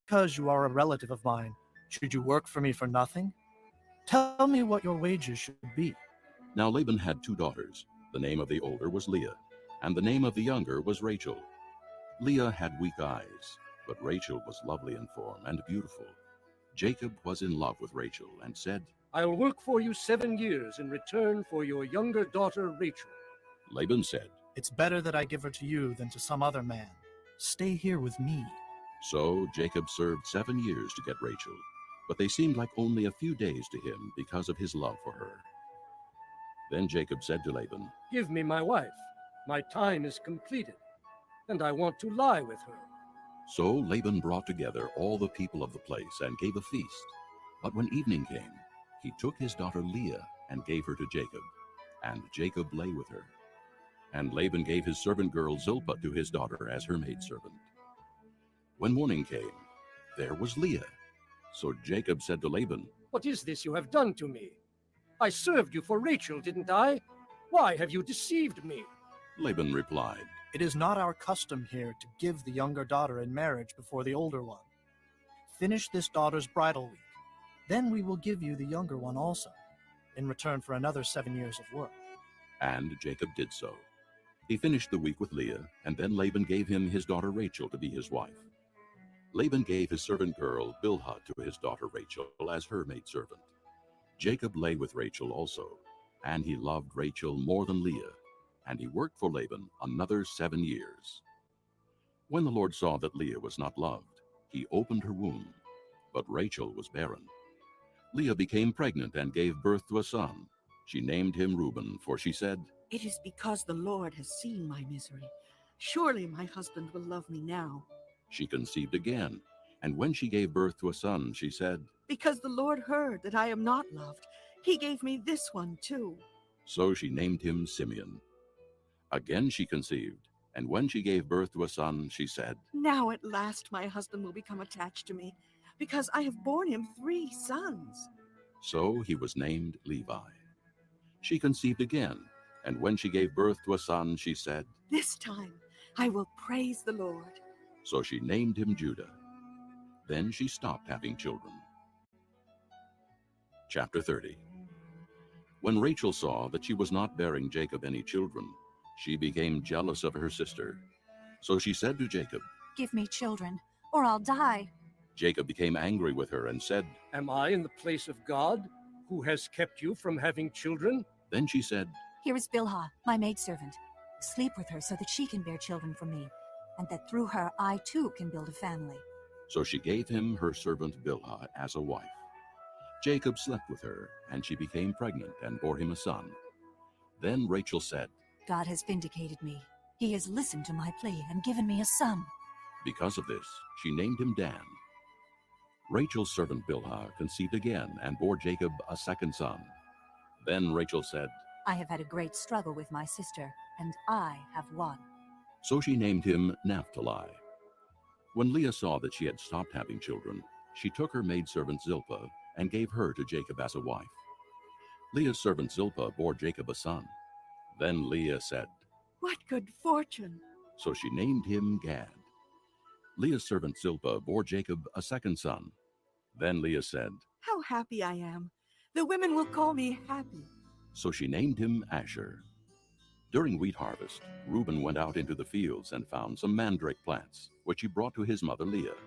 because you are a relative of mine, should you work for me for nothing? Tell me what your wages should be." Now Laban had 2 daughters. The name of the older was Leah, and the name of the younger was Rachel. Leah had weak eyes, but Rachel was lovely in form and beautiful. Jacob was in love with Rachel and said, "I'll work for you 7 years in return for your younger daughter Rachel." Laban said, "It's better that I give her to you than to some other man. Stay here with me." So Jacob served 7 years to get Rachel, but they seemed like only a few days to him because of his love for her. Then Jacob said to Laban, "Give me my wife. My time is completed, and I want to lie with her." So Laban brought together all the people of the place and gave a feast. But when evening came, he took his daughter Leah and gave her to Jacob, and Jacob lay with her. And Laban gave his servant girl Zilpah to his daughter as her maidservant. When morning came, there was Leah. So Jacob said to Laban, "What is this you have done to me? I served you for Rachel, didn't I? Why have you deceived me?" Laban replied, "It is not our custom here to give the younger daughter in marriage before the older one. Finish this daughter's bridal week. Then we will give you the younger one also, in return for another 7 years of work." And Jacob did so. He finished the week with Leah, and then Laban gave him his daughter Rachel to be his wife. Laban gave his servant girl Bilhah to his daughter Rachel as her maidservant. Jacob lay with Rachel also, and he loved Rachel more than Leah, and he worked for Laban another 7 years. When the Lord saw that Leah was not loved, he opened her womb, but Rachel was barren. Leah became pregnant and gave birth to a son. She named him Reuben, for she said, "It is because the Lord has seen my misery. Surely my husband will love me now." She conceived again, and when she gave birth to a son, she said, "Because the Lord heard that I am not loved, he gave me this one too." So she named him Simeon. Again she conceived, and when she gave birth to a son, she said, "Now at last my husband will become attached to me, because I have borne him 3 sons." So he was named Levi. She conceived again, and when she gave birth to a son, she said, "This time I will praise the Lord." So she named him Judah. Then she stopped having children. Chapter 30. When Rachel saw that she was not bearing Jacob any children, she became jealous of her sister. So she said to Jacob, "Give me children, or I'll die." Jacob became angry with her and said, "Am I in the place of God, who has kept you from having children?" Then she said, "Here is Bilhah, my maidservant. Sleep with her so that she can bear children for me, and that through her I too can build a family." So she gave him her servant Bilhah as a wife. Jacob slept with her, and she became pregnant and bore him a son. Then Rachel said, "God has vindicated me. He has listened to my plea and given me a son." Because of this, she named him Dan. Rachel's servant Bilhah conceived again and bore Jacob a second son. Then Rachel said, "I have had a great struggle with my sister, and I have won." So she named him Naphtali. When Leah saw that she had stopped having children, she took her maidservant Zilpah and gave her to Jacob as a wife. Leah's servant Zilpah bore Jacob a son. Then Leah said, "What good fortune!" So she named him Gad. Leah's servant Zilpah bore Jacob a second son. Then Leah said, "How happy I am! The women will call me happy." So she named him Asher. During wheat harvest, Reuben went out into the fields and found some mandrake plants, which he brought to his mother Leah.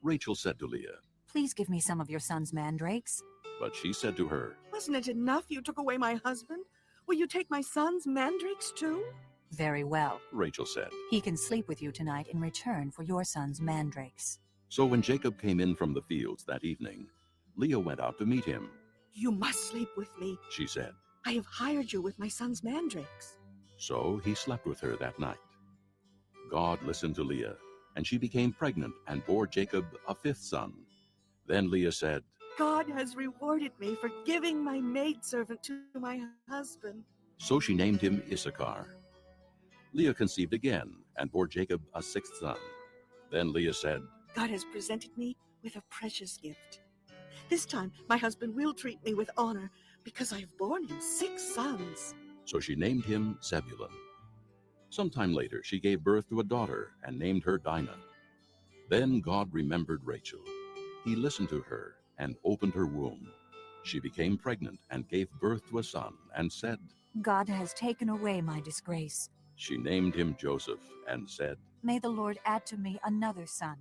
Rachel said to Leah, "Please give me some of your son's mandrakes." but she said to her, "Wasn't it enough you took away my husband? Will you take my son's mandrakes too?" "Very well. Rachel said. He can sleep with you tonight in return for your son's mandrakes." So when Jacob came in from the fields that evening, Leah went out to meet him. "You must sleep with me. She said. I have hired you with my son's mandrakes." So he slept with her that night. God listened to Leah, and she became pregnant and bore Jacob a 5th son. Then Leah said, "God has rewarded me for giving my maidservant to my husband." So she named him Issachar. Leah conceived again and bore Jacob a 6th son. Then Leah said, "God has presented me with a precious gift. This time my husband will treat me with honor, because I have borne him 6 sons." So she named him Zebulun. Sometime later she gave birth to a daughter and named her Dinah. Then God remembered Rachel. He listened to her and opened her womb. She became pregnant and gave birth to a son and said, God has taken away my disgrace. She named him Joseph and said, May the Lord add to me another son.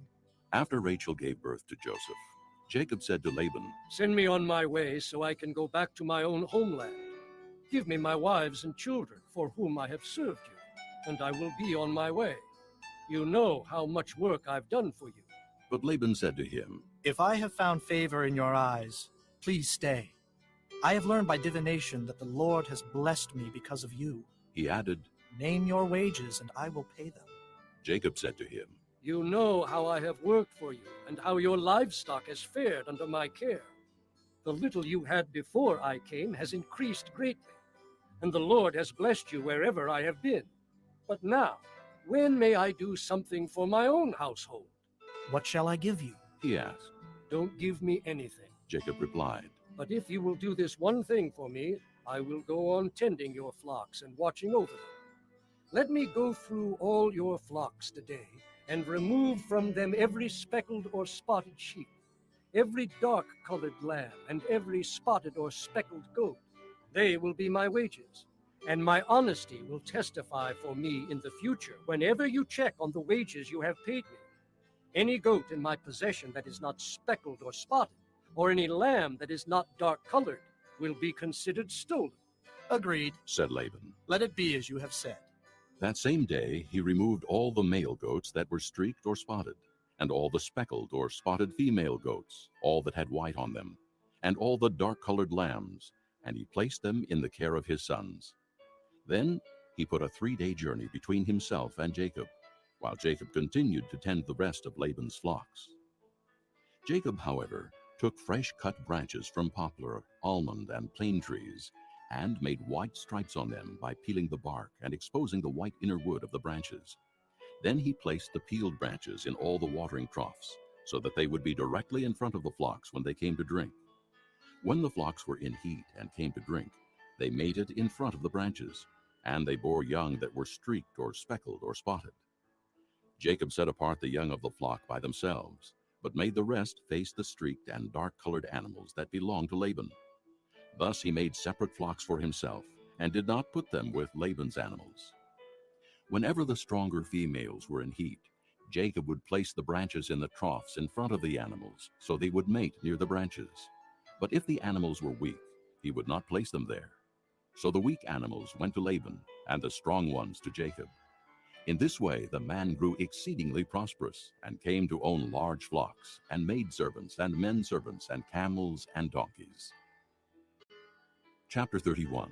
After Rachel gave birth to Joseph, Jacob said to Laban, Send me on my way so I can go back to my own homeland. Give me my wives and children for whom I have served you, and I will be on my way. You know how much work I've done for you. But Laban said to him, If I have found favor in your eyes, please stay. I have learned by divination that the Lord has blessed me because of you. He added, Name your wages, and I will pay them. Jacob said to him, You know how I have worked for you, and how your livestock has fared under my care. The little you had before I came has increased greatly, and the Lord has blessed you wherever I have been. But now, when may I do something for my own household? What shall I give you? He asked. Don't give me anything. Jacob replied, But if you will do this one thing for me, I will go on tending your flocks and watching over them. Let me go through all your flocks today, and remove from them every speckled or spotted sheep, every dark-colored lamb, and every spotted or speckled goat. They will be my wages, and my honesty will testify for me in the future whenever you check on the wages you have paid me. Any goat in my possession that is not speckled or spotted, or any lamb that is not dark-colored, will be considered stolen. Agreed. said Laban. Let it be as you have said. That same day he removed all the male goats that were streaked or spotted, and all the speckled or spotted female goats, all that had white on them, and all the dark-colored lambs, and he placed them in the care of his sons. Then he put a 3-day journey between himself and Jacob, while Jacob continued to tend the rest of Laban's flocks. Jacob, however, took fresh-cut branches from poplar, almond, and plane trees, and made white stripes on them by peeling the bark and exposing the white inner wood of the branches. Then he placed the peeled branches in all the watering troughs, so that they would be directly in front of the flocks when they came to drink. When the flocks were in heat and came to drink, they mated in front of the branches, and they bore young that were streaked or speckled or spotted. Jacob set apart the young of the flock by themselves, but made the rest face the streaked and dark-colored animals that belonged to Laban. Thus he made separate flocks for himself, and did not put them with Laban's animals. Whenever the stronger females were in heat, Jacob would place the branches in the troughs in front of the animals, so they would mate near the branches. But if the animals were weak, he would not place them there. So the weak animals went to Laban, and the strong ones to Jacob. In this way the man grew exceedingly prosperous, and came to own large flocks, and maidservants, and men servants, and camels, and donkeys. Chapter 31.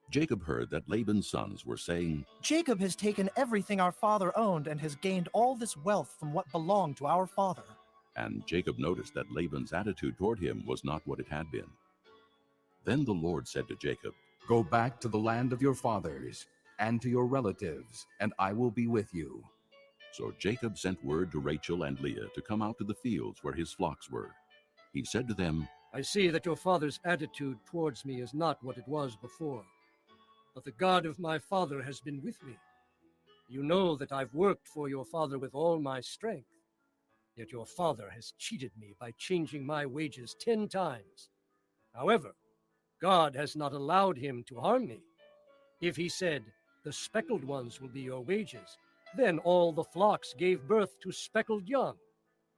Jacob heard that Laban's sons were saying, Jacob has taken everything our father owned and has gained all this wealth from what belonged to our father. and Jacob noticed that Laban's attitude toward him was not what it had been. Then the Lord said to Jacob, Go back to the land of your fathers and to your relatives, and I will be with you. So Jacob sent word to Rachel and Leah to come out to the fields where his flocks were. He said to them, I see that your father's attitude towards me is not what it was before, but the God of my father has been with me. You know that I've worked for your father with all my strength, yet your father has cheated me by changing my wages 10 times. However, God has not allowed him to harm me. If he said, the speckled ones will be your wages, then all the flocks gave birth to speckled young.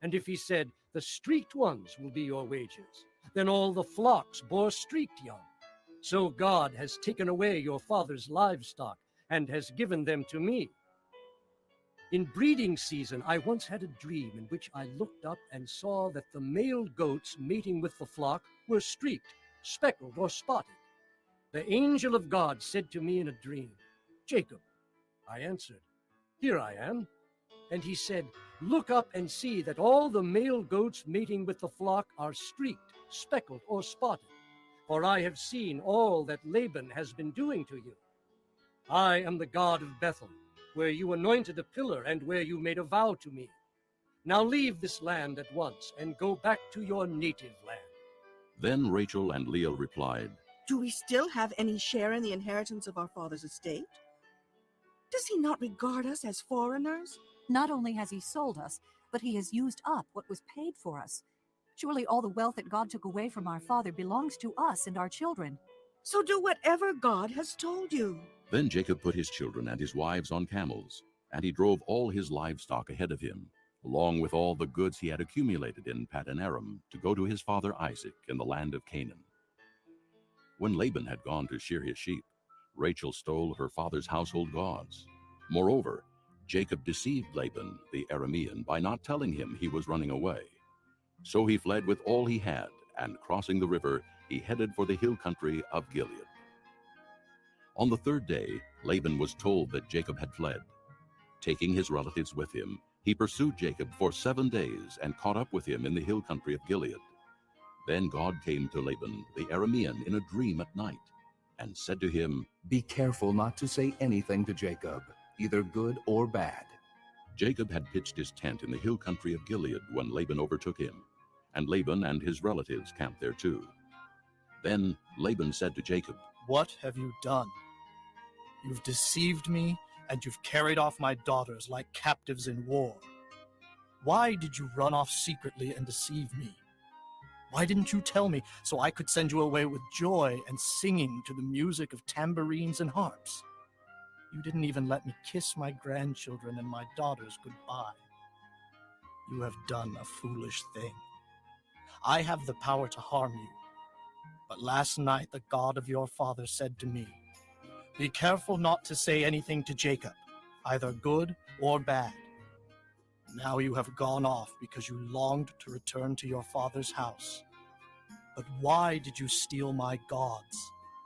And if he said, the streaked ones will be your wages, then all the flocks bore streaked young. So God has taken away your father's livestock and has given them to me. In breeding season, I once had a dream in which I looked up and saw that the male goats mating with the flock were streaked, speckled, or spotted. The angel of God said to me in a dream, Jacob. I answered, Here I am. And he said, Look up and see that all the male goats mating with the flock are streaked, speckled, or spotted. For I have seen all that Laban has been doing to you. I am the God of Bethel, where you anointed a pillar and where you made a vow to me. Now leave this land at once and go back to your native land. Then Rachel and Leah replied, Do we still have any share in the inheritance of our father's estate? Does he not regard us as foreigners? Not only has he sold us, but he has used up what was paid for us. Surely all the wealth that God took away from our father belongs to us and our children. So do whatever God has told you. Then Jacob put his children and his wives on camels, and he drove all his livestock ahead of him, along with all the goods he had accumulated in Paddan Aram, to go to his father Isaac in the land of Canaan. When Laban had gone to shear his sheep, Rachel stole her father's household gods. Moreover, Jacob deceived Laban the Aramean by not telling him he was running away. So he fled with all he had, and crossing the river, he headed for the hill country of Gilead. On the third day, Laban was told that Jacob had fled. Taking his relatives with him, he pursued Jacob for 7 days and caught up with him in the hill country of Gilead. Then God came to Laban the Aramean in a dream at night, and said to him, Be careful not to say anything to Jacob, either good or bad. Jacob had pitched his tent in the hill country of Gilead when Laban overtook him, and Laban and his relatives camped there too. Then Laban said to Jacob, What have you done? You've deceived me, and you've carried off my daughters like captives in war. Why did you run off secretly and deceive me? Why didn't you tell me so I could send you away with joy and singing to the music of tambourines and harps? You didn't even let me kiss my grandchildren and my daughters goodbye. You have done a foolish thing. I have the power to harm you. But last night the God of your father said to me, Be careful not to say anything to Jacob, either good or bad. Now you have gone off because you longed to return to your father's house. But why did you steal my gods?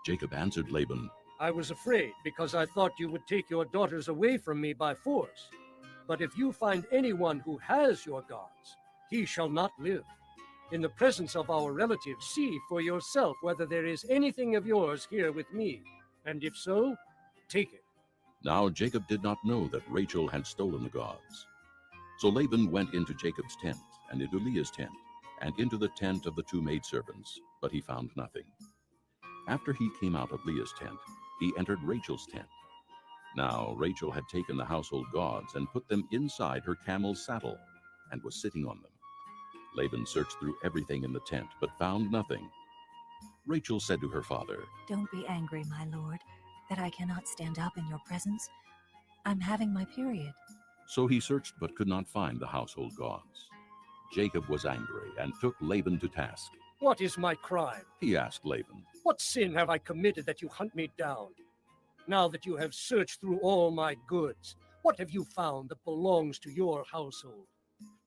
Jacob answered Laban, I was afraid because I thought you would take your daughters away from me by force. But if you find anyone who has your gods, he shall not live. In the presence of our relatives, see for yourself whether there is anything of yours here with me, and if so, take it. Now Jacob did not know that Rachel had stolen the gods. So Laban went into Jacob's tent, and into Leah's tent, and into the tent of the 2 maidservants, but he found nothing. After he came out of Leah's tent, he entered Rachel's tent. Now Rachel had taken the household gods and put them inside her camel's saddle, and was sitting on them. Laban searched through everything in the tent, but found nothing. Rachel said to her father, Don't be angry, my lord, that I cannot stand up in your presence. I'm having my period. So he searched but could not find the household gods. Jacob was angry and took Laban to task. What is my crime? He asked Laban. What sin have I committed that you hunt me down? Now that you have searched through all my goods, what have you found that belongs to your household?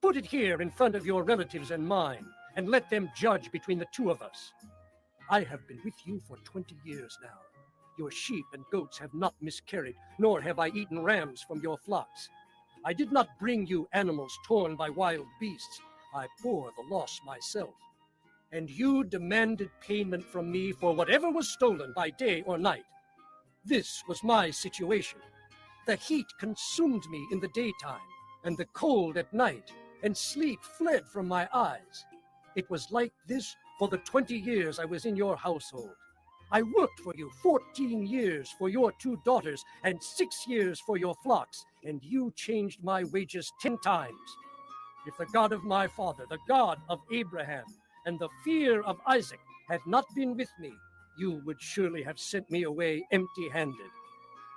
Put it here in front of your relatives and mine, and let them judge between the 2 of us. I have been with you for 20 years now. Your sheep and goats have not miscarried, nor have I eaten rams from your flocks. I did not bring you animals torn by wild beasts. I bore the loss myself. And you demanded payment from me for whatever was stolen by day or night. This was my situation. The heat consumed me in the daytime, and the cold at night, and sleep fled from my eyes. It was like this for the 20 years I was in your household. I worked for you 14 years for your 2 daughters, and 6 years for your flocks, and you changed my wages 10 times. If the God of my father, the God of Abraham, and the fear of Isaac had not been with me, you would surely have sent me away empty-handed.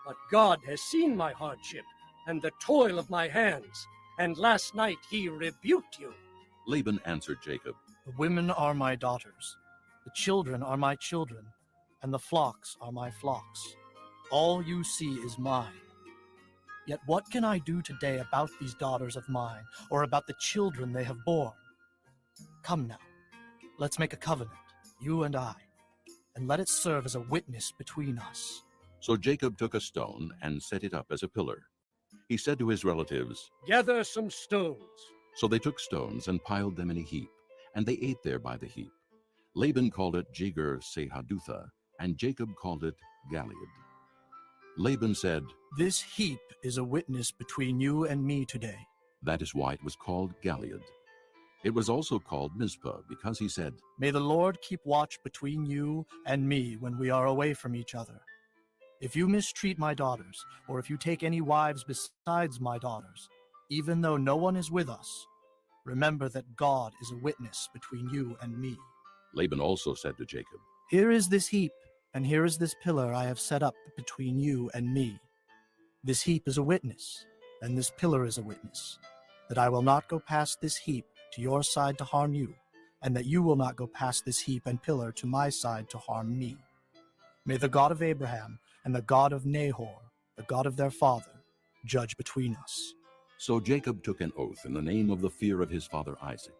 But God has seen my hardship and the toil of my hands, and last night he rebuked you. Laban answered Jacob, The women are my daughters, the children are my children, and the flocks are my flocks. All you see is mine. Yet what can I do today about these daughters of mine, or about the children they have borne? Come now, let's make a covenant, you and I, and let it serve as a witness between us. So Jacob took a stone and set it up as a pillar. He said to his relatives, Gather some stones. So they took stones and piled them in a heap, and they ate there by the heap. Laban called it Jegar-sahadutha, and Jacob called it Gilead. Laban said, This heap is a witness between you and me today. That is why it was called Gilead. It was also called Mizpah, because he said, May the Lord keep watch between you and me when we are away from each other. If you mistreat my daughters, or if you take any wives besides my daughters, even though no one is with us, Remember that God is a witness between you and me. Laban also said to Jacob, Here is this heap, and here is this pillar I have set up between you and me. This heap is a witness, and this pillar is a witness, that I will not go past this heap to your side to harm you, and that you will not go past this heap and pillar to my side to harm me. May the God of Abraham and the God of Nahor, the God of their father, judge between us. So Jacob took an oath in the name of the fear of his father Isaac.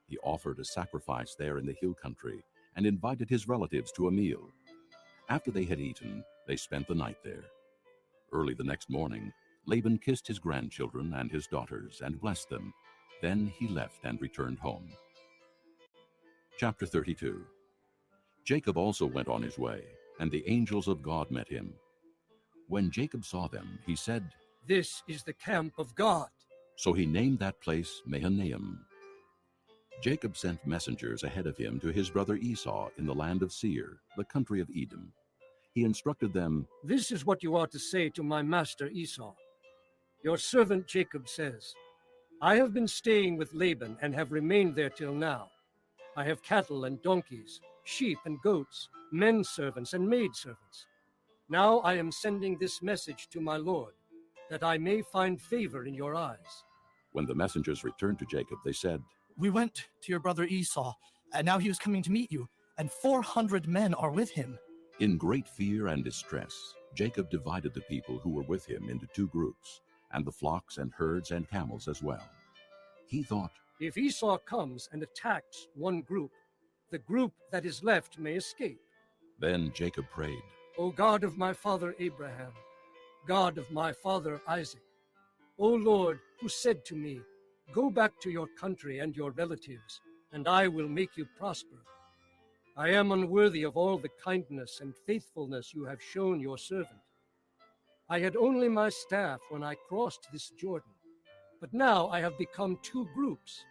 He offered a sacrifice there in the hill country and invited his relatives to a meal. After they had eaten, they spent the night there. Early the next morning, Laban kissed his grandchildren and his daughters and blessed them. Then he left and returned home. Chapter 32. Jacob also went on his way, and the angels of God met him. When Jacob saw them, he said, This is the camp of God. So he named that place Mahanaim. Jacob sent messengers ahead of him to his brother Esau in the land of Seir, the country of Edom. He instructed them, This is what you are to say to my master Esau. Your servant Jacob says, I have been staying with Laban and have remained there till now. I have cattle and donkeys, sheep and goats, men servants and maidservants. Now I am sending this message to my lord, that I may find favor in your eyes. When the messengers returned to Jacob, they said, We went to your brother Esau, and now he was coming to meet you, and 400 men are with him. In great fear and distress, Jacob divided the people who were with him into 2 groups, and the flocks and herds and camels as well. He thought, If Esau comes and attacks one group, the group that is left may escape. Then Jacob prayed, O God of my father Abraham, God of my father Isaac, O Lord, who said to me, Go back to your country and your relatives, and I will make you prosper. I am unworthy of all the kindness and faithfulness you have shown your servant. I had only my staff when I crossed this Jordan, but now I have become 2 groups.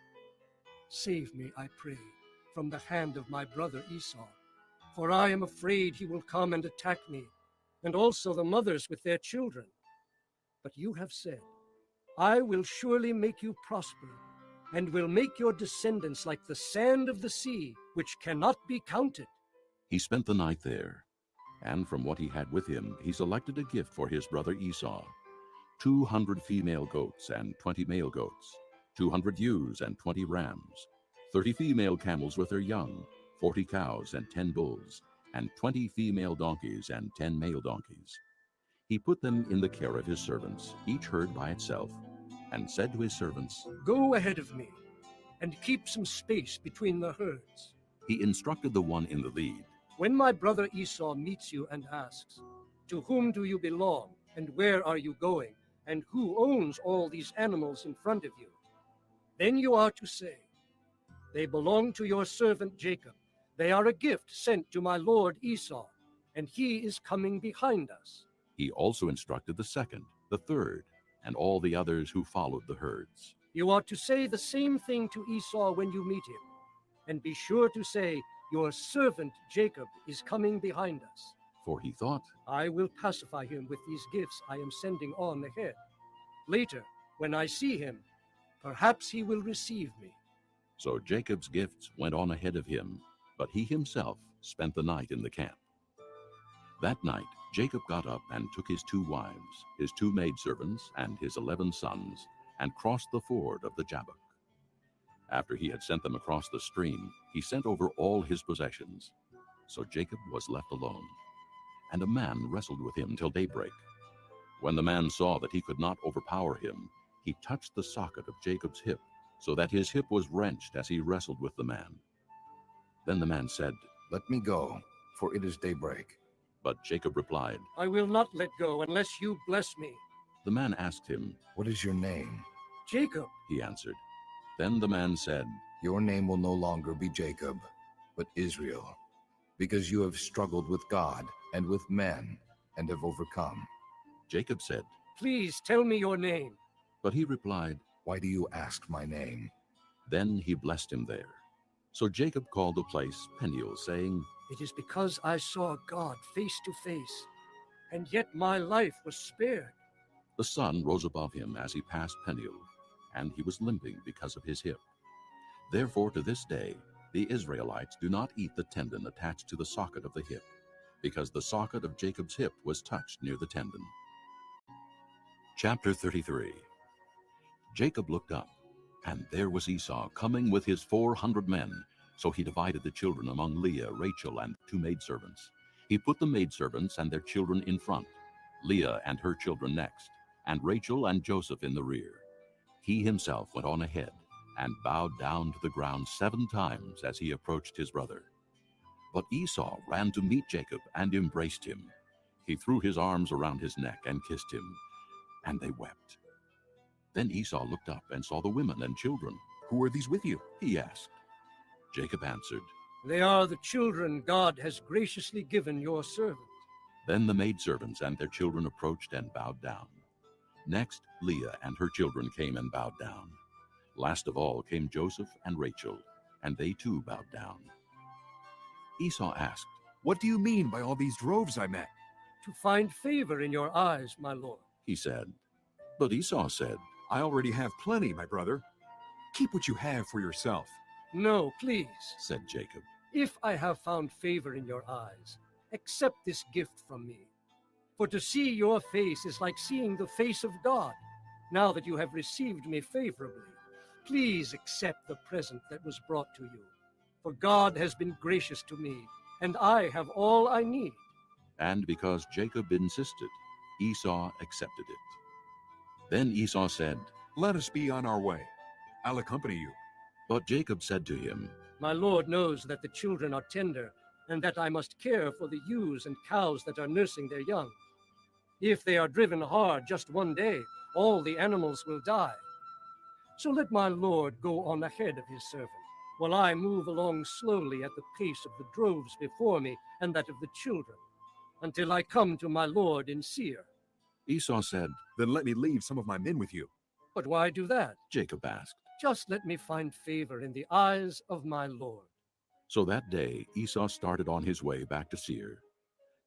Save me, I pray, from the hand of my brother Esau, for I am afraid he will come and attack me, and also the mothers with their children. But you have said, I will surely make you prosper, and will make your descendants like the sand of the sea, which cannot be counted. He spent the night there, and from what he had with him, he selected a gift for his brother Esau, 200 female goats and 20 male goats, 200 ewes and 20 rams, 30 female camels with their young, 40 cows and 10 bulls, and 20 female donkeys and 10 male donkeys. He put them in the care of his servants, each herd by itself, and said to his servants, Go ahead of me, and keep some space between the herds. He instructed the one in the lead, When my brother Esau meets you and asks, To whom do you belong, and where are you going, and who owns all these animals in front of you? Then you are to say, They belong to your servant Jacob. They are a gift sent to my lord Esau, and he is coming behind us. He also instructed the second, the third, and all the others who followed the herds. You are to say the same thing to Esau when you meet him, and be sure to say, Your servant Jacob is coming behind us. For he thought, I will pacify him with these gifts I am sending on ahead. Later, when I see him, perhaps he will receive me. So Jacob's gifts went on ahead of him, but he himself spent the night in the camp. That night Jacob got up and took his 2 wives, his 2 maidservants, and his 11 sons, and crossed the ford of the Jabbok. After he had sent them across the stream, he sent over all his possessions. So Jacob was left alone, and a man wrestled with him till daybreak. When the man saw that he could not overpower him, he touched the socket of Jacob's hip, so that his hip was wrenched as he wrestled with the man. Then the man said, Let me go, for it is daybreak. But Jacob replied, I will not let go unless you bless me. The man asked him, What is your name? Jacob, he answered. Then the man said, Your name will no longer be Jacob, but Israel, because you have struggled with God and with men, and have overcome. Jacob said, please tell me your name. But he replied, Why do you ask my name? Then he blessed him there. So Jacob called the place Peniel, saying, It is because I saw God face to face, and yet my life was spared. The sun rose above him as he passed Peniel, and he was limping because of his hip. Therefore to this day the Israelites do not eat the tendon attached to the socket of the hip, because the socket of Jacob's hip was touched near the tendon. Chapter 33. Jacob looked up, and there was Esau coming with his 400 men. So he divided the children among Leah, Rachel, and 2 maidservants. He put the maidservants and their children in front, Leah and her children next, and Rachel and Joseph in the rear. He himself went on ahead and bowed down to the ground 7 times as he approached his brother. But Esau ran to meet Jacob and embraced him. He threw his arms around his neck and kissed him, and they wept. Then Esau looked up and saw the women and children. Who are these with you? He asked. Jacob answered, They are the children God has graciously given your servant. Then the maidservants and their children approached and bowed down. Next, Leah and her children came and bowed down. Last of all came Joseph and Rachel, and they too bowed down. Esau asked, What do you mean by all these droves I met? To find favor in your eyes, my lord. he said. But Esau said, I already have plenty, my brother. Keep what you have for yourself. No, please. said Jacob. If I have found favor in your eyes, accept this gift from me. For to see your face is like seeing the face of God. Now that you have received me favorably, please accept the present that was brought to you. For God has been gracious to me, and I have all I need. And because Jacob insisted, Esau accepted it. Then Esau said, Let us be on our way. I'll accompany you. But Jacob said to him, My lord knows that the children are tender, and that I must care for the ewes and cows that are nursing their young. If they are driven hard just one day, all the animals will die. So let my lord go on ahead of his servant, while I move along slowly at the pace of the droves before me and that of the children, until I come to my lord in Seir. Esau said, Then let me leave some of my men with you. But why do that? Jacob asked. Just let me find favor in the eyes of my lord. So that day Esau started on his way back to Seir.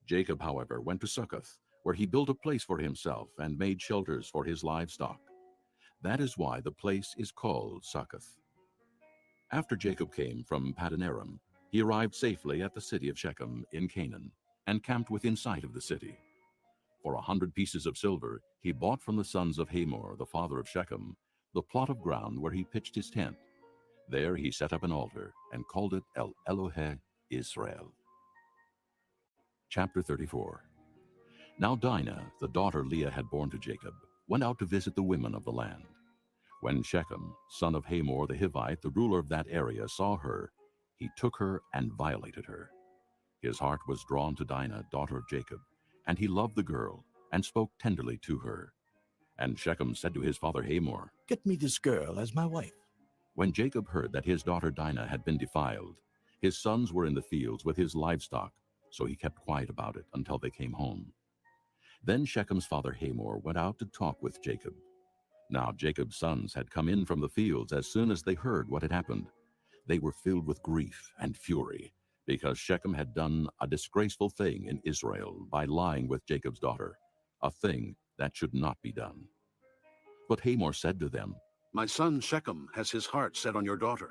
Jacob, however, went to Succoth, where he built a place for himself and made shelters for his livestock. That is why the place is called Succoth. After Jacob came from Paddan Aram, he arrived safely at the city of Shechem in Canaan, and camped within sight of the city. For 100 pieces of silver he bought from the sons of Hamor, the father of Shechem, the plot of ground where he pitched his tent. There he set up an altar and called it El Elohe Israel. Chapter 34. Now Dinah, the daughter Leah had borne to Jacob, went out to visit the women of the land. When Shechem, son of Hamor the Hivite, the ruler of that area, saw her, he took her and violated her. His heart was drawn to Dinah, daughter of Jacob, and he loved the girl and spoke tenderly to her. And Shechem said to his father Hamor, Get me this girl as my wife. When Jacob heard that his daughter Dinah had been defiled, his sons were in the fields with his livestock, so he kept quiet about it until they came home. Then Shechem's father Hamor went out to talk with Jacob. Now Jacob's sons had come in from the fields as soon as they heard what had happened. They were filled with grief and fury, because Shechem had done a disgraceful thing in Israel by lying with Jacob's daughter, a thing that should not be done. But Hamor said to them, My son Shechem has his heart set on your daughter.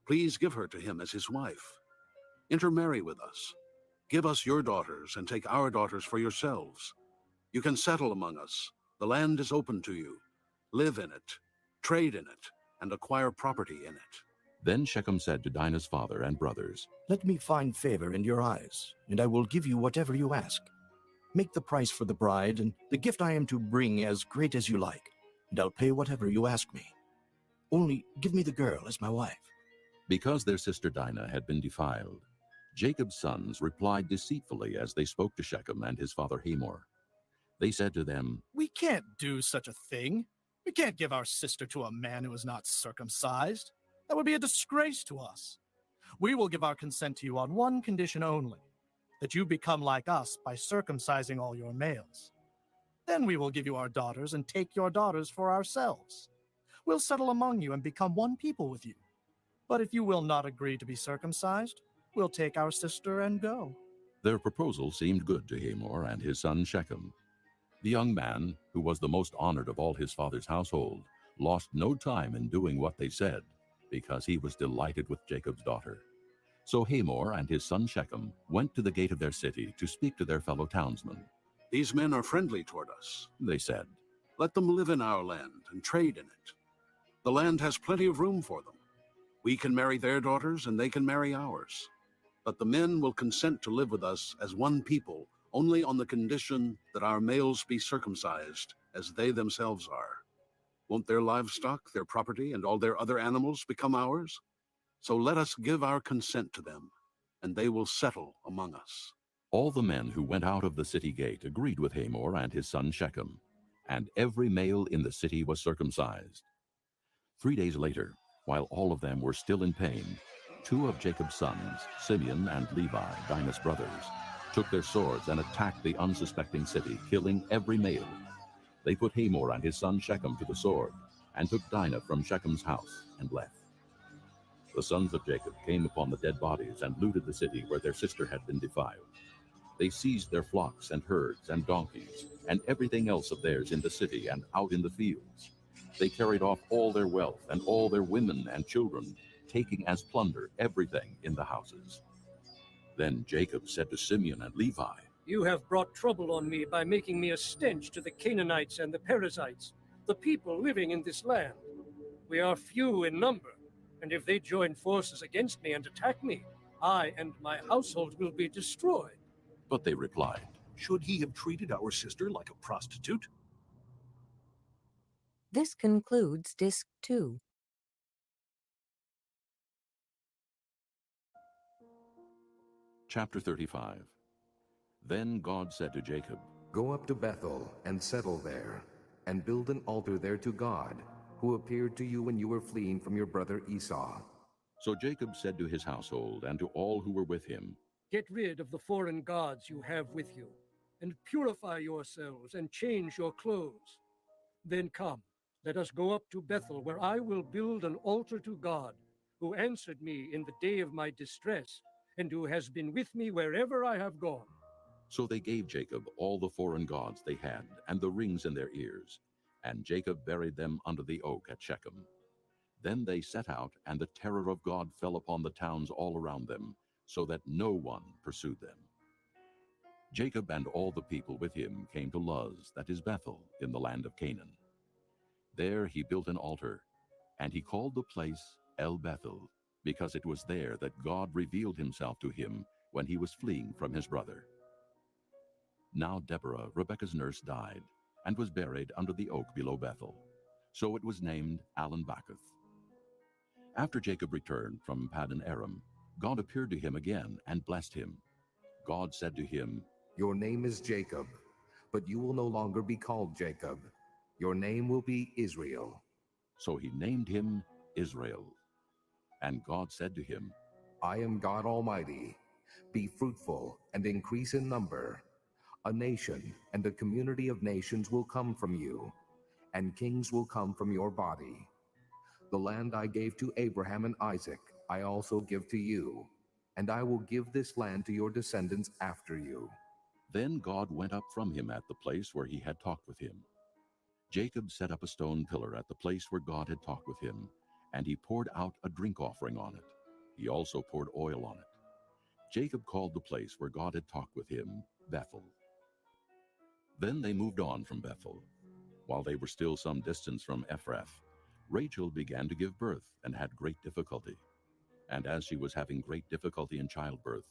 Please give her to him as his wife. Intermarry with us. Give us your daughters and take our daughters for yourselves. You can settle among us. The land is open to you. Live in it, trade in it, and acquire property in it. Then Shechem said to Dinah's father and brothers, Let me find favor in your eyes, and I will give you whatever you ask. Make the price for the bride and the gift I am to bring as great as you like, and I'll pay whatever you ask me. Only give me the girl as my wife. Because their sister Dinah had been defiled, Jacob's sons replied deceitfully as they spoke to Shechem and his father Hamor. They said to them, We can't do such a thing. We can't give our sister to a man who is not circumcised. That would be a disgrace to us. We will give our consent to you on one condition only, that you become like us by circumcising all your males. Then we will give you our daughters and take your daughters for ourselves. We'll settle among you and become one people with you. But if you will not agree to be circumcised, we'll take our sister and go. Their proposal seemed good to Hamor and his son Shechem. The young man, who was the most honored of all his father's household, lost no time in doing what they said. because he was delighted with Jacob's daughter. So Hamor and his son Shechem went to the gate of their city to speak to their fellow townsmen. These men are friendly toward us. They said, Let them live in our land and trade in it. The land has plenty of room for them. We can marry their daughters and they can marry ours. But the men will consent to live with us as one people only on the condition that our males be circumcised as they themselves are. Won't their livestock, their property, and all their other animals become ours? So let us give our consent to them, and they will settle among us. All the men who went out of the city gate agreed with Hamor and his son Shechem, and every male in the city was circumcised. 3 days later, while all of them were still in pain, 2 of Jacob's sons, Simeon and Levi, Dinah's brothers, took their swords and attacked the unsuspecting city, killing every male. They put Hamor and his son Shechem to the sword, and took Dinah from Shechem's house and left. The sons of Jacob came upon the dead bodies and looted the city where their sister had been defiled. They seized their flocks and herds and donkeys and everything else of theirs in the city and out in the fields. They carried off all their wealth and all their women and children, taking as plunder everything in the houses. Then Jacob said to Simeon and Levi, You have brought trouble on me by making me a stench to the Canaanites and the Perizzites, the people living in this land. We are few in number, and if they join forces against me and attack me, I and my household will be destroyed. But they replied, Should he have treated our sister like a prostitute? This concludes Disc 2. Chapter 35. Then God said to Jacob, Go up to Bethel and settle there, and build an altar there to God, who appeared to you when you were fleeing from your brother Esau. So Jacob said to his household and to all who were with him, Get rid of the foreign gods you have with you, and purify yourselves and change your clothes. Then come, let us go up to Bethel, where I will build an altar to God, who answered me in the day of my distress, and who has been with me wherever I have gone. So they gave Jacob all the foreign gods they had and the rings in their ears, and Jacob buried them under the oak at Shechem. Then they set out, and the terror of God fell upon the towns all around them, so that no one pursued them. Jacob and all the people with him came to Luz, that is Bethel, in the land of Canaan. There he built an altar, and he called the place El Bethel, because it was there that God revealed himself to him when he was fleeing from his brother. Now Deborah, Rebekah's nurse, died, and was buried under the oak below Bethel. So it was named Allen-Bacuth. After Jacob returned from Paddan Aram, God appeared to him again and blessed him. God said to him, Your name is Jacob, but you will no longer be called Jacob. Your name will be Israel. So he named him Israel. And God said to him, I am God Almighty. Be fruitful and increase in number. A nation and a community of nations will come from you, and kings will come from your body. The land I gave to Abraham and Isaac, I also give to you, and I will give this land to your descendants after you. Then God went up from him at the place where he had talked with him. Jacob set up a stone pillar at the place where God had talked with him, and he poured out a drink offering on it. He also poured oil on it. Jacob called the place where God had talked with him Bethel. Then they moved on from Bethel. While they were still some distance from Ephrath, Rachel began to give birth and had great difficulty. And as she was having great difficulty in childbirth,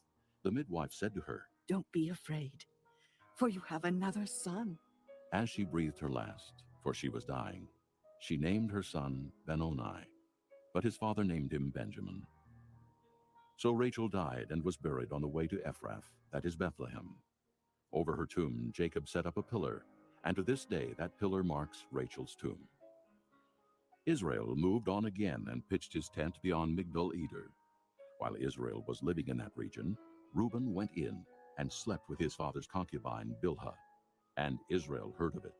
the midwife said to her, Don't be afraid, for you have another son. As she breathed her last, for she was dying, she named her son Benoni, but his father named him Benjamin. So Rachel died and was buried on the way to Ephrath, that is Bethlehem. Over her tomb Jacob set up a pillar, and to this day that pillar marks Rachel's tomb. Israel moved on again and pitched his tent beyond Migdal-eder. While Israel was living in that region, Reuben went in and slept with his father's concubine Bilhah, and Israel heard of it.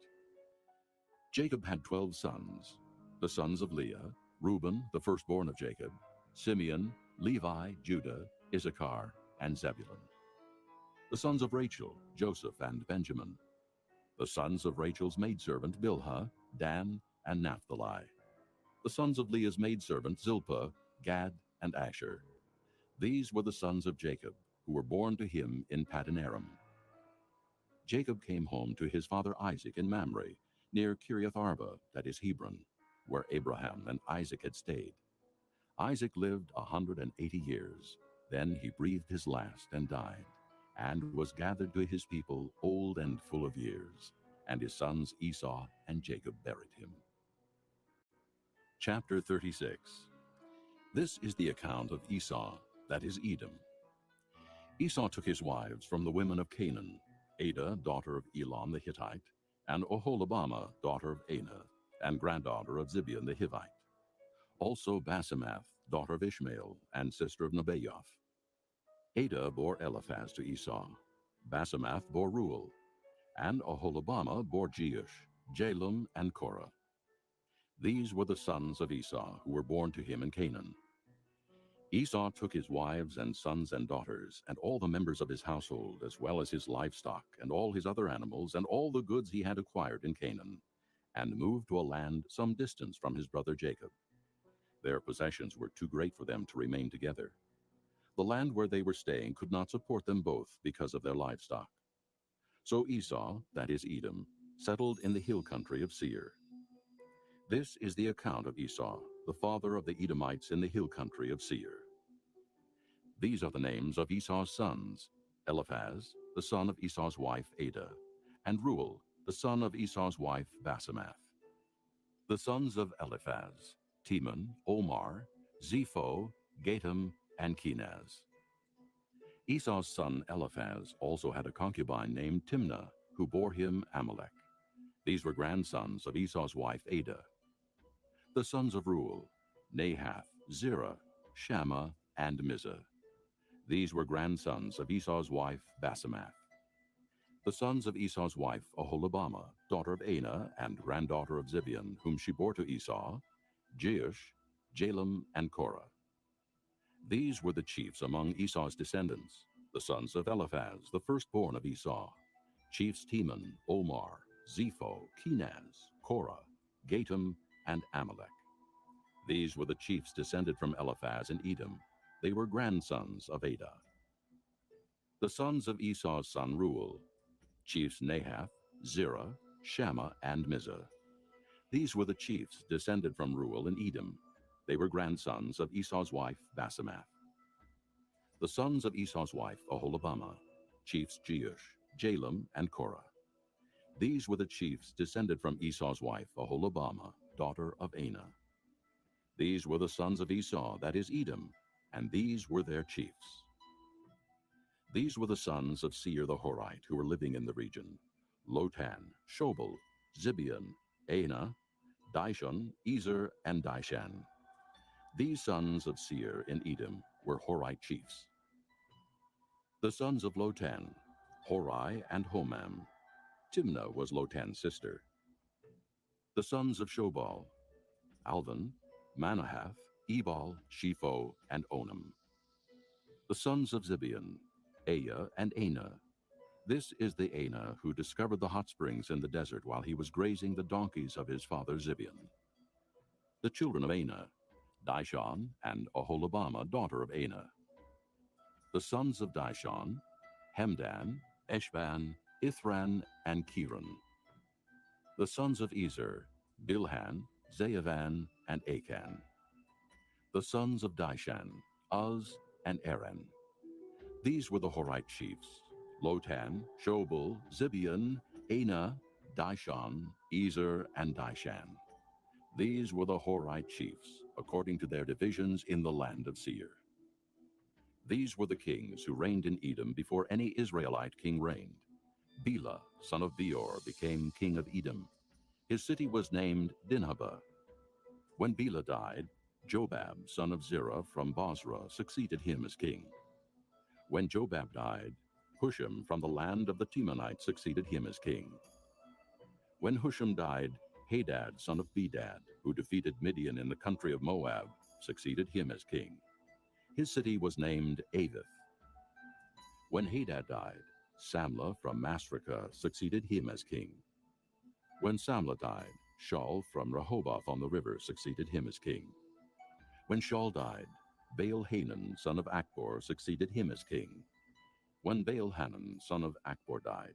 Jacob had 12 sons, the sons of Leah, Reuben, the firstborn of Jacob, Simeon, Levi, Judah, Issachar, and Zebulun. The sons of Rachel, Joseph and Benjamin. The sons of Rachel's maidservant Bilhah, Dan, and Naphtali. The sons of Leah's maidservant Zilpah, Gad, and Asher. These were the sons of Jacob, who were born to him in Paddan Aram. Jacob came home to his father Isaac in Mamre, near Kiriath Arba, that is Hebron, where Abraham and Isaac had stayed. Isaac lived 180 years. Then he breathed his last and died, and was gathered to his people, old and full of years. And his sons Esau and Jacob buried him. Chapter 36. This is the account of Esau, that is Edom. Esau took his wives from the women of Canaan, Adah, daughter of Elon the Hittite, and Oholibamah, daughter of Anah, and granddaughter of Zibeon the Hivite. Also Basemath, daughter of Ishmael, and sister of Nebaioth. Adah bore Eliphaz to Esau. Basemath bore Reuel, and Oholibamah bore Jeush, Jalum, and Korah. These were the sons of Esau, who were born to him in Canaan. Esau took his wives and sons and daughters, and all the members of his household, as well as his livestock, and all his other animals, and all the goods he had acquired in Canaan, and moved to a land some distance from his brother Jacob. Their possessions were too great for them to remain together. The land where they were staying could not support them both because of their livestock. So Esau, that is Edom, settled in the hill country of Seir. This is the account of Esau, the father of the Edomites in the hill country of Seir. These are the names of Esau's sons: Eliphaz, the son of Esau's wife Adah, and Reuel, the son of Esau's wife Basemath. The sons of Eliphaz: Teman, Omar, Zepho, Gatam, and Kenaz. Esau's son Eliphaz also had a concubine named Timnah, who bore him Amalek. These were grandsons of Esau's wife Adah. The sons of Reuel: Nahath, Zerah, Shammah, and Mizah. These were grandsons of Esau's wife Basemath. The sons of Esau's wife Oholibamah, daughter of Anah, and granddaughter of Zibeon, whom she bore to Esau: Jeush, Jalum, and Korah. These were the chiefs among Esau's descendants, the sons of Eliphaz, the firstborn of Esau: chiefs Teman, Omar, Zepho, Kenaz, Korah, Gatam, and Amalek. These were the chiefs descended from Eliphaz in Edom. They were grandsons of Adah. The sons of Esau's son Reuel: chiefs Nahath, Zerah, Shammah, and Mizah. These were the chiefs descended from Reuel in Edom. They were grandsons of Esau's wife Basemath. The sons of Esau's wife Oholibamah: chiefs Jeush, Jalum, and Korah. These were the chiefs descended from Esau's wife Oholibamah, daughter of Anah. These were the sons of Esau, that is Edom, and these were their chiefs. These were the sons of Seir the Horite, who were living in the region: Lotan, Shobal, Zibeon, Anah, Dishon, Ezer, and Dishan. These sons of Seir in Edom were Horite chiefs. The sons of Lotan: Hori and Homam. Timnah was Lotan's sister. The sons of Shobal: Alvan, Manahath, Ebal, Shepho, and Onam. The sons of Zibeon: Aya and Anah. This is the Anah who discovered the hot springs in the desert while he was grazing the donkeys of his father Zibeon. The children of Anah: Dishon and Oholibamah, daughter of Anah. The sons of Dishon: Hemdan, Eshban, Ithran, and Kiran. The sons of Ezer: Bilhan, Zeavan, and Achan. The sons of Dishan: Uz and Aran. These were the Horite chiefs: Lotan, Shobal, Zibeon, Anah, Dishon, Ezer, and Dishan. These were the Horite chiefs, according to their divisions in the land of Seir. These were the kings who reigned in Edom before any Israelite king reigned. Bela, son of Beor, became king of Edom. His city was named Dinhabah. When Bela died, Jobab, son of Zerah from Bozrah, succeeded him as king. When Jobab died, Husham from the land of the Temanites succeeded him as king. When Husham died, Hadad, son of Bedad, who defeated Midian in the country of Moab, succeeded him as king. His city was named Avith. When Hadad died, Samlah from Masrekah succeeded him as king. When Samlah died, Shaul from Rehoboth on the river succeeded him as king. When Shaul died, Baal-Hanan, son of Akbor, succeeded him as king. When Baal-Hanan, son of Akbor, died,